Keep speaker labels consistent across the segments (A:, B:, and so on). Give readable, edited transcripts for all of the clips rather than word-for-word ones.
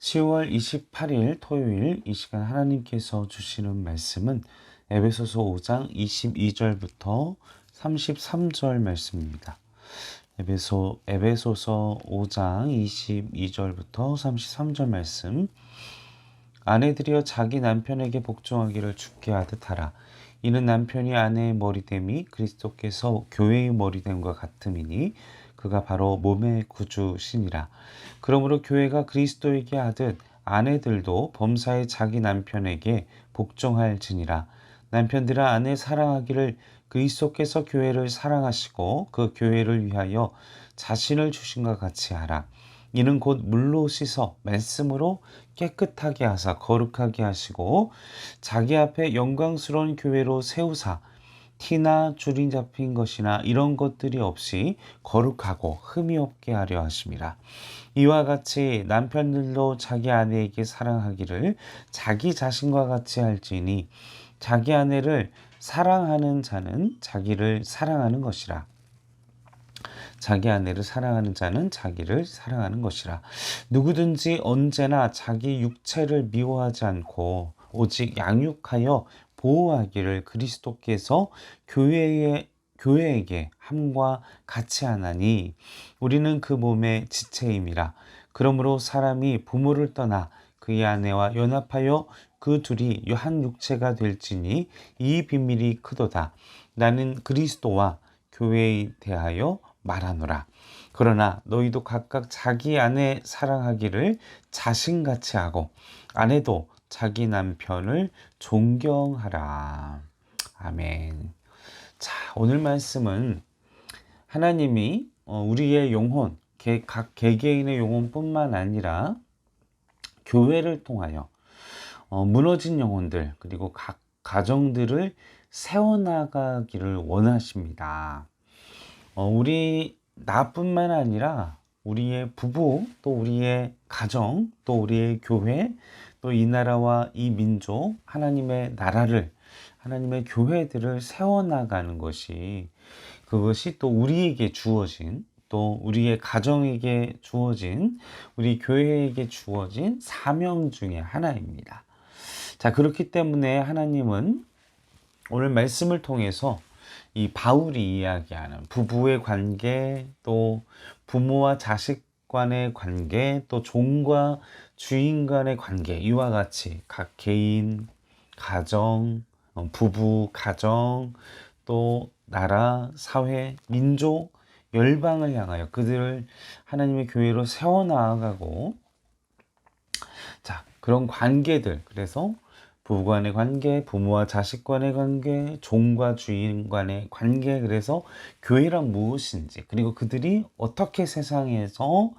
A: 10월 28일 토요일 이 시간 하나님께서 주시는 말씀은 에베소서 5장 22절부터 33절 말씀입니다. 에베소서 5장 22절부터 33절 말씀. 아내들이여 자기 남편에게 복종하기를 주께 하듯 하라. 이는 남편이 아내의 머리됨이 그리스도께서 교회의 머리됨과 같음이니 그가 바로 몸의 구주시니라. 그러므로 교회가 그리스도에게 하듯 아내들도 범사에 자기 남편에게 복종할지니라. 남편들아 아내 사랑하기를 그리스도께서 교회를 사랑하시고 그 교회를 위하여 자신을 주신 것 같이 하라. 이는 곧 물로 씻어 말씀으로 깨끗하게 하사 거룩하게 하시고 자기 앞에 영광스러운 교회로 세우사 티나 줄이 잡힌 것이나 이런 것들이 없이 거룩하고 흠이 없게 하려 하심이라. 이와 같이 남편들도 자기 아내에게 사랑하기를 자기 자신과 같이 할지니 자기 아내를 사랑하는 자는 자기를 사랑하는 것이라. 자기 아내를 사랑하는 자는 자기를 사랑하는 것이라. 누구든지 언제나 자기 육체를 미워하지 않고 오직 양육하여 보호하기를 그리스도께서 교회에게 함과 같이 하나니 우리는 그 몸의 지체임이라. 그러므로 사람이 부모를 떠나 그의 아내와 연합하여 그 둘이 한 육체가 될지니 이 비밀이 크도다. 나는 그리스도와 교회에 대하여 말하노라. 그러나 너희도 각각 자기 아내 사랑하기를 자신같이 하고 아내도 자기 남편을 존경하라. 아멘. 자, 오늘 말씀은 하나님이 우리의 영혼, 각 개개인의 영혼뿐만 아니라 교회를 통하여 무너진 영혼들 그리고 각 가정들을 세워나가기를 원하십니다. 나뿐만 아니라 우리의 부부, 또 우리의 가정, 또 우리의 교회, 또 이 나라와 이 민족, 하나님의 나라를, 하나님의 교회들을 세워나가는 그것이 또 우리에게 주어진, 또 우리의 가정에게 주어진, 우리 교회에게 주어진 사명 중에 하나입니다. 자, 그렇기 때문에 하나님은 오늘 말씀을 통해서 이 바울이 이야기하는 부부의 관계, 또 부모와 자식 간의 관계, 또 종과 주인 간의 관계, 이와 같이 각 개인, 가정, 부부, 가정, 또 나라, 사회, 민족, 열방을 향하여 그들을 하나님의 교회로 세워나가고, 자, 그런 관계들, 그래서 부부 간의 관계, 부모와 자식 간의 관계, 종과 주인 간의 관계, 그래서 교회란 무엇인지, 그리고 그들이 어떻게 세상에서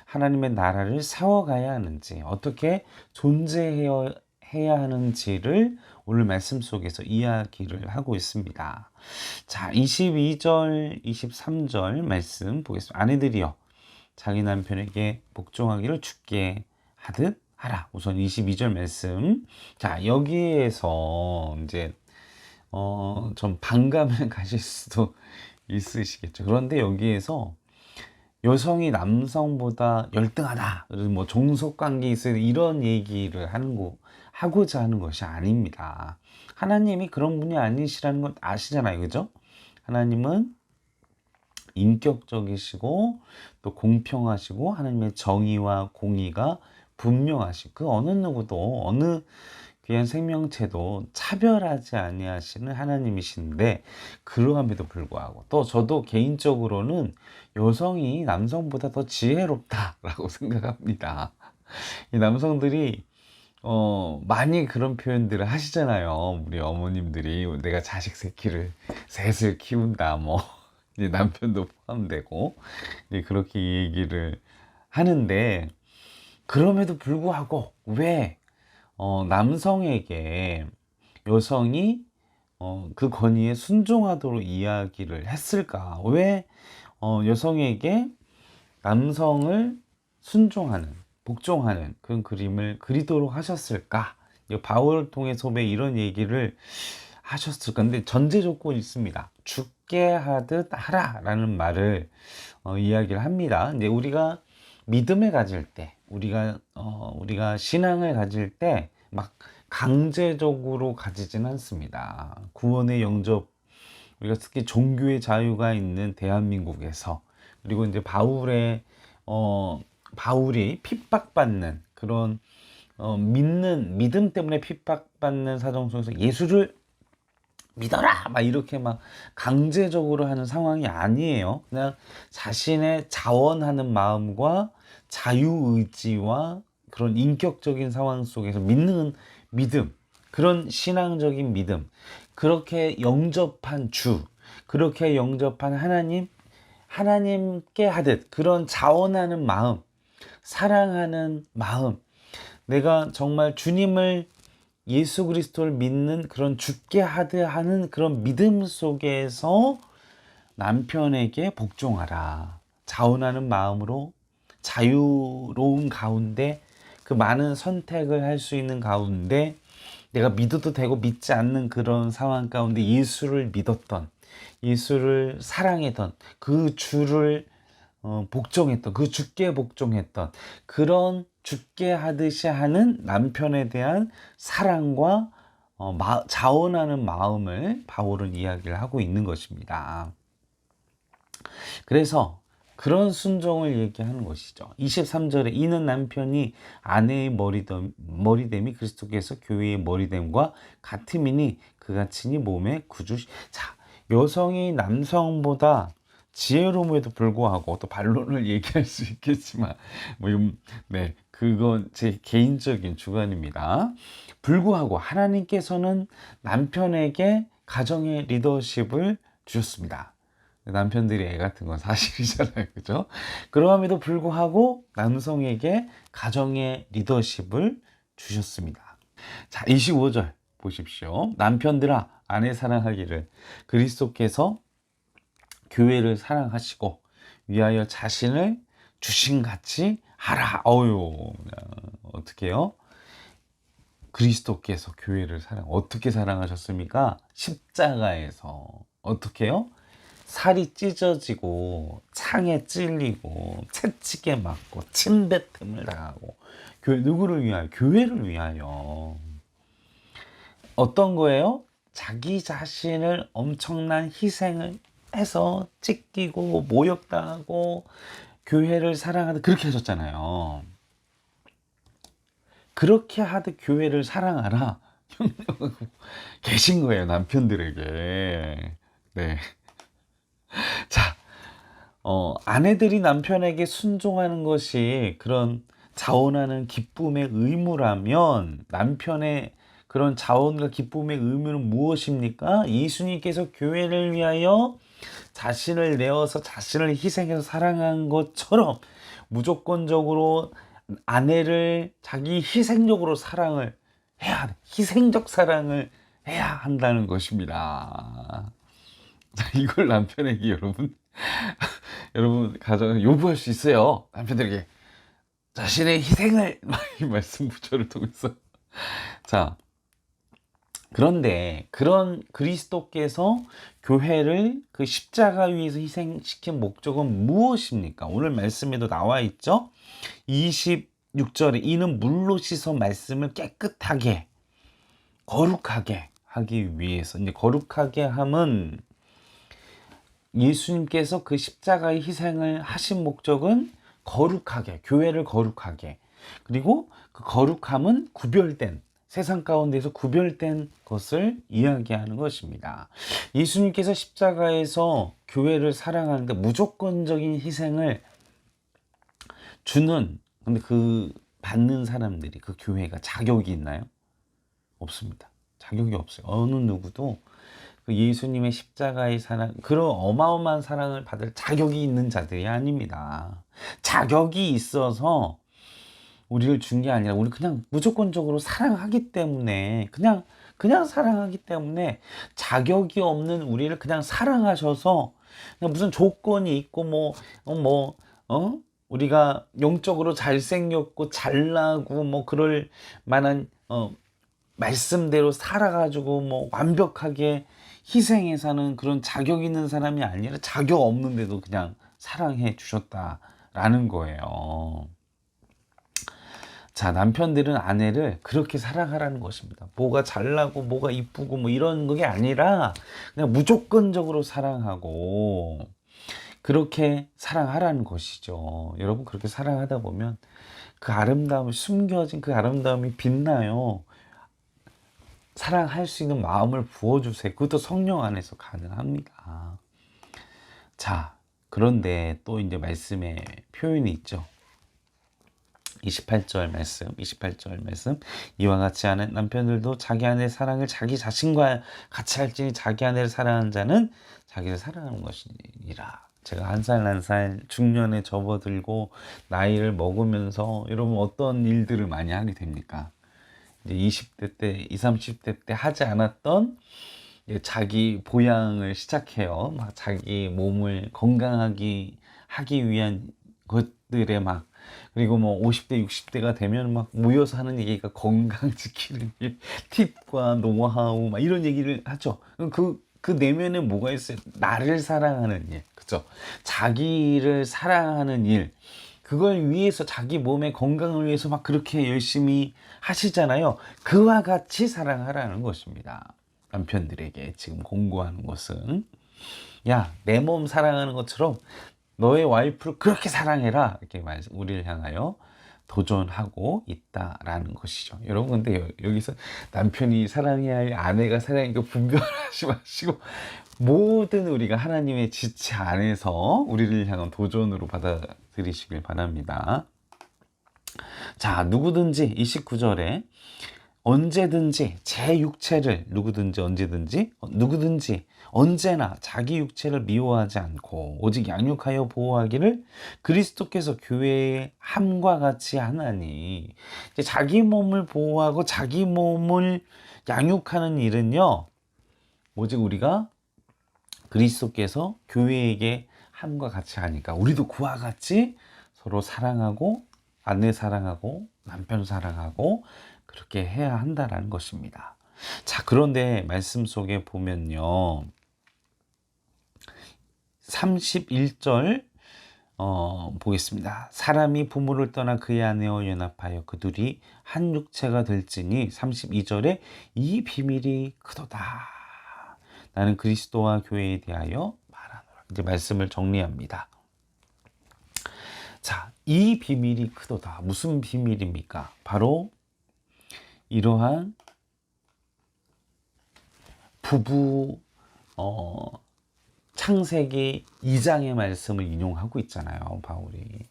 A: 하나님의 나라를 세워가야 하는지, 어떻게 존재해야 하는지를 오늘 말씀 속에서 이야기를 하고 있습니다. 자, 22절, 23절 말씀 보겠습니다. 아내들이여 자기 남편에게 복종하기를 주께 하듯 하라. 우선 22절 말씀. 자, 여기에서 이제 좀 반감을 가실 수도 있으시겠죠. 그런데 여기에서 여성이 남성보다 열등하다, 뭐 종속 관계 있어야 이런 얘기를 하고자 하는 것이 아닙니다. 하나님이 그런 분이 아니시라는 걸 아시잖아요, 그죠? 하나님은 인격적이시고 또 공평하시고 하나님의 정의와 공의가 분명하시고 그 어느 누구도 어느 귀한 생명체도 차별하지 아니하시는 하나님이신데, 그러함에도 불구하고 또 저도 개인적으로는 여성이 남성보다 더 지혜롭다라고 생각합니다. 이 남성들이 많이 그런 표현들을 하시잖아요. 우리 어머님들이 내가 자식 새끼를 셋을 키운다, 뭐 이제 남편도 포함되고 이제 그렇게 얘기를 하는데, 그럼에도 불구하고 왜 남성에게 여성이 그 권위에 순종하도록 이야기를 했을까? 왜 여성에게 남성을 순종하는, 복종하는 그런 그림을 그리도록 하셨을까? 바울을 통해서 왜 이런 얘기를 하셨을까? 근데 전제 조건이 있습니다. 죽게 하듯 하라 라는 말을 이야기를 합니다. 이제 우리가 믿음에 가질 때, 우리가 신앙을 가질 때 막 강제적으로 가지진 않습니다. 구원의 영접, 우리가 특히 종교의 자유가 있는 대한민국에서, 그리고 이제 바울이 핍박받는 그런 믿음 때문에 핍박받는 사정 속에서 예수를 믿어라! 막 이렇게 막 강제적으로 하는 상황이 아니에요. 그냥 자신의 자원하는 마음과 자유의지와 그런 인격적인 상황 속에서 믿는 믿음, 그런 신앙적인 믿음, 그렇게 영접한 그렇게 영접한 하나님께 하듯 그런 자원하는 마음, 사랑하는 마음, 내가 정말 주님을, 예수 그리스도를 믿는 그런 죽게 하는 그런 믿음 속에서 남편에게 복종하라. 자원하는 마음으로 자유로운 가운데, 그 많은 선택을 할 수 있는 가운데, 내가 믿어도 되고 믿지 않는 그런 상황 가운데 예수를 믿었던, 예수를 사랑했던, 그 주를 복종했던, 그 주께 복종했던, 그런 죽게 하듯이 하는 남편에 대한 사랑과 자원하는 마음을 바울은 이야기를 하고 있는 것입니다. 그래서 그런 순종을 얘기하는 것이죠. 23절에 이는 남편이 아내의 머리됨이 그리스도께서 교회의 머리됨과 같음이니 그가 친히 몸의 구주. 자, 여성이 남성보다 지혜로움에도 불구하고, 또 반론을 얘기할 수 있겠지만 네, 그건 제 개인적인 주관입니다. 불구하고 하나님께서는 남편에게 가정의 리더십을 주셨습니다. 남편들이 애 같은 건 사실이잖아요. 그죠? 그러함에도 불구하고 남성에게 가정의 리더십을 주셨습니다. 자, 25절 보십시오. 남편들아, 아내 사랑하기를 그리스도께서 교회를 사랑하시고 위하여 자신을 주신같이 하라. 어떻게 해요? 그리스도께서 교회를 어떻게 사랑하셨습니까? 십자가에서. 어떻게 해요? 살이 찢어지고 창에 찔리고 채찍에 맞고 침뱉음을 당하고, 누구를 위하여? 교회를 위하여. 어떤 거예요? 자기 자신을 엄청난 희생을 해서 찢기고 모욕당하고 교회를 사랑하듯 그렇게 하셨잖아요. 그렇게 하듯 교회를 사랑하라 명령하고 계신 거예요, 남편들에게. 네. 자, 아내들이 남편에게 순종하는 것이 그런 자원하는 기쁨의 의무라면, 남편의 그런 자원과 기쁨의 의무는 무엇입니까? 예수님께서 교회를 위하여 자신을 내어서 자신을 희생해서 사랑한 것처럼 무조건적으로 아내를 자기 희생적으로 사랑을 해야 돼. 희생적 사랑을 해야 한다는 것입니다. 자, 이걸 남편에게 여러분 가정 요구할 수 있어요. 남편들에게 자신의 희생을 이 말씀 부처를 통해서. 자, 그런데 그런 그리스도께서 교회를 그 십자가 위에서 희생시킨 목적은 무엇입니까? 오늘 말씀에도 나와 있죠. 26절에 이는 물로 씻어 말씀을 깨끗하게 거룩하게 하기 위해서. 이제 거룩하게 함은, 예수님께서 그 십자가의 희생을 하신 목적은 거룩하게, 교회를 거룩하게, 그리고 그 거룩함은 구별된, 세상 가운데서 구별된 것을 이야기하는 것입니다. 예수님께서 십자가에서 교회를 사랑하는데 무조건적인 희생을 주는, 근데 그 받는 사람들이, 그 교회가 자격이 있나요? 없습니다. 자격이 없어요. 어느 누구도 그 예수님의 십자가의 사랑, 그런 어마어마한 사랑을 받을 자격이 있는 자들이 아닙니다. 자격이 있어서 우리를 준 게 아니라, 우리 그냥 무조건적으로 사랑하기 때문에, 그냥 사랑하기 때문에, 자격이 없는 우리를 그냥 사랑하셔서, 그냥 무슨 조건이 있고 우리가 영적으로 잘생겼고 잘나고 그럴 만한 말씀대로 살아가지고 완벽하게 희생해 사는 그런 자격 있는 사람이 아니라, 자격 없는데도 그냥 사랑해 주셨다라는 거예요. 자, 남편들은 아내를 그렇게 사랑하라는 것입니다. 뭐가 잘나고 뭐가 이쁘고 뭐 이런 게 아니라 그냥 무조건적으로 사랑하고 그렇게 사랑하라는 것이죠. 여러분, 그렇게 사랑하다 보면 그 아름다움이, 숨겨진 그 아름다움이 빛나요. 사랑할 수 있는 마음을 부어주세요. 그것도 성령 안에서 가능합니다. 자, 그런데 또 이제 말씀에 표현이 있죠. 28절 말씀. 이와 같이 하는 남편들도 자기 아내의 사랑을 자기 자신과 같이 할지니 자기 아내를 사랑하는 자는 자기를 사랑하는 것이니라. 제가 한 살 중년에 접어들고 나이를 먹으면서 여러분 어떤 일들을 많이 하게 됩니까? 이제 20대 때, 20, 30대 때 하지 않았던 자기 보양을 시작해요. 막 자기 몸을 건강하게 하기 위한 것들에 막, 그리고 뭐 50대, 60대가 되면 막 모여서 하는 얘기가 건강 지키는 일, 팁과 노하우 막 이런 얘기를 하죠. 그 내면에 뭐가 있어요? 나를 사랑하는 일, 그죠? 자기를 사랑하는 일, 그걸 위해서 자기 몸의 건강을 위해서 막 그렇게 열심히 하시잖아요. 그와 같이 사랑하라는 것입니다. 남편들에게 지금 공고하는 것은, 야, 내 몸 사랑하는 것처럼 너의 와이프를 그렇게 사랑해라, 이렇게 우리를 향하여 도전하고 있다라는 것이죠. 여러분, 근데 여기서 남편이 사랑해야 할 아내가 사랑하니까 분별하지 마시고 모든 우리가 하나님의 지체 안에서 우리를 향한 도전으로 받아들이시길 바랍니다. 자, 누구든지 29절에 언제든지 제 육체를 누구든지 언제나 자기 육체를 미워하지 않고 오직 양육하여 보호하기를 그리스도께서 교회의 함과 같이 하나니. 이제 자기 몸을 보호하고 자기 몸을 양육하는 일은요, 오직 우리가 그리스도께서 교회에게 함과 같이 하니까 우리도 그와 같이 서로 사랑하고 아내 사랑하고 남편 사랑하고 그렇게 해야 한다라는 것입니다. 자, 그런데 말씀 속에 보면요, 31절 보겠습니다. 사람이 부모를 떠나 그의 아내와 연합하여 그 둘이 한 육체가 될지니. 32절에 이 비밀이 크도다. 나는 그리스도와 교회에 대하여 말하노라. 이제 말씀을 정리합니다. 자, 이 비밀이 크도다. 무슨 비밀입니까? 바로 이러한 부부 창세기 2장의 말씀을 인용하고 있잖아요, 바울이.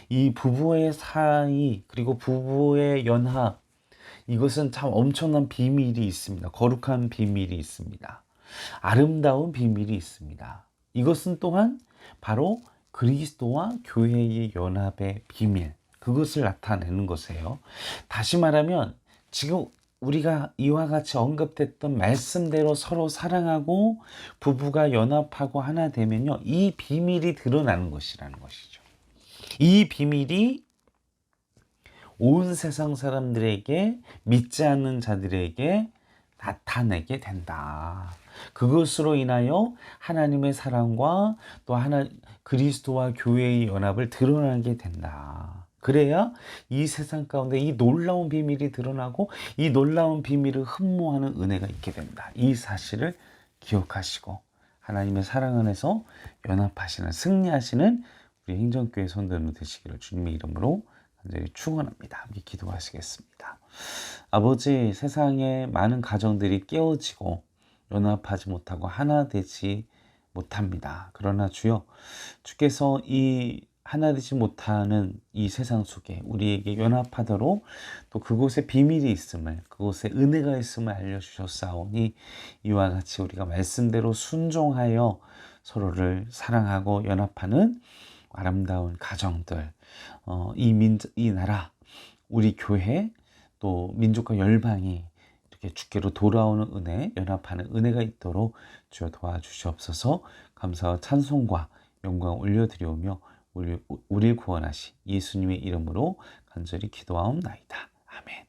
A: 이 부부의 사이, 그리고 부부의 연합, 이것은 참 엄청난 비밀이 있습니다. 거룩한 비밀이 있습니다. 아름다운 비밀이 있습니다. 이것은 또한 바로 그리스도와 교회의 연합의 비밀, 그것을 나타내는 것이에요. 다시 말하면 지금 우리가 이와 같이 언급됐던 말씀대로 서로 사랑하고 부부가 연합하고 하나 되면요, 이 비밀이 드러나는 것이라는 것이죠. 이 비밀이 온 세상 사람들에게, 믿지 않는 자들에게 나타내게 된다. 그것으로 인하여 하나님의 사랑과 또 그리스도와 교회의 연합을 드러나게 된다. 그래야 이 세상 가운데 이 놀라운 비밀이 드러나고 이 놀라운 비밀을 흠모하는 은혜가 있게 된다. 이 사실을 기억하시고 하나님의 사랑 안에서 연합하시는, 승리하시는 우리 행정교회 성도들 되시기를 주님의 이름으로 간절히 축원합니다. 함께 기도하시겠습니다. 아버지, 세상에 많은 가정들이 깨어지고 연합하지 못하고 하나 되지 못합니다. 그러나 주여, 주께서 이 하나 되지 못하는 이 세상 속에 우리에게 연합하도록 또 그곳에 비밀이 있음을, 그곳에 은혜가 있음을 알려주셨사오니 이와 같이 우리가 말씀대로 순종하여 서로를 사랑하고 연합하는 아름다운 가정들, 이 나라, 우리 교회, 또 민족과 열방이 이렇게 주께로 돌아오는 은혜, 연합하는 은혜가 있도록 주여 도와주시옵소서. 감사와 찬송과 영광 올려드리오며 우리를 구원하시 예수님의 이름으로 간절히 기도하옵나이다. 아멘.